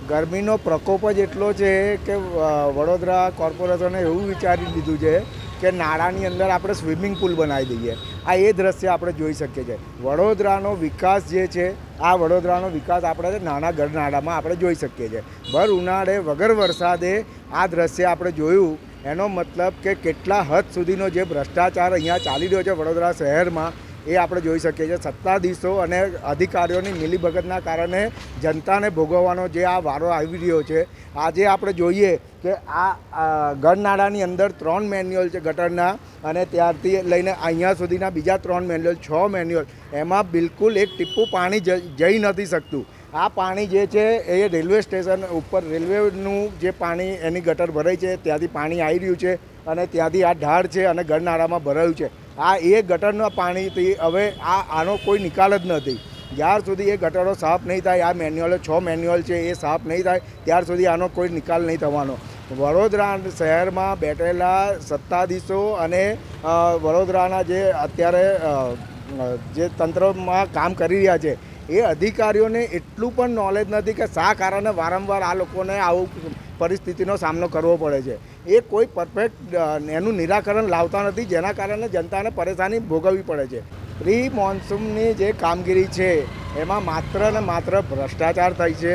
ગરમીનો પ્રકોપ જ એટલો છે કે વડોદરા કોર્પોરેશને એવું વિચારી લીધું છે કે નાળાની અંદર આપણે સ્વિમિંગ પુલ બનાવી દઈએ. આ એ દ્રશ્ય આપણે જોઈ શકીએ છીએ. વડોદરાનો વિકાસ જે છે, આ વડોદરાનો વિકાસ આપણે નાના ગરનાળામાં આપણે જોઈ શકીએ છીએ. ભર ઉનાળે વગર વરસાદે આ દ્રશ્ય આપણે જોયું. એનો મતલબ કે કેટલા હદ સુધીનો જે ભ્રષ્ટાચાર અહીંયા ચાલી રહ્યો છે વડોદરા શહેરમાં, એ આપણે જોઈ શકીએ છીએ. સત્તાધીશો અને અધિકારીઓની મિલીભગતના કારણે જનતાને ભોગવવાનો જે આ વારો આવી રહ્યો છે. આજે આપણે જોઈએ કે આ ગરનાળાની અંદર 3 મેન્યુઅલ છે ગટરના, અને ત્યારથી લઈને અહીંયા સુધીના બીજા 3 મેન્યુઅલ, 6 મેન્યુઅલ, એમાં બિલકુલ એક ટીપું પાણી જઈ નથી શકતું. આ પાણી જે છે એ રેલવે સ્ટેશન ઉપર, રેલવેનું જે પાણી એની ગટર ભરાઈ છે ત્યાંથી પાણી આવી રહ્યું છે, અને ત્યાંથી આ ઢાળ છે અને ગરનાળામાં ભરાયું છે. આ એ ગટરના પાણીથી હવે આનો કોઈ નિકાલ જ નથી. જ્યાર સુધી એ ગટરો સાફ નહીં થાય, આ મેન્યુઅલ 6 મેન્યુઅલ છે એ સાફ નહીં થાય, ત્યાર સુધી આનો કોઈ નિકાલ નહીં થવાનો. વડોદરા શહેરમાં બેઠેલા સત્તાધીશો અને વડોદરાના જે અત્યારે જે તંત્રમાં કામ કરી રહ્યા છે એ અધિકારીઓને એટલું પણ નોલેજ નથી કે શા કારણે વારંવાર આ લોકોને આવું પરિસ્થિતિનો સામનો કરવો પડે છે. એ કોઈ પરફેક્ટ એનું નિરાકરણ લાવતા નથી, જેના કારણે જનતાને પરેશાની ભોગવવી પડે છે. પ્રી મોન્સૂનની જે કામગીરી છે એમાં માત્ર ને માત્ર ભ્રષ્ટાચાર થાય છે.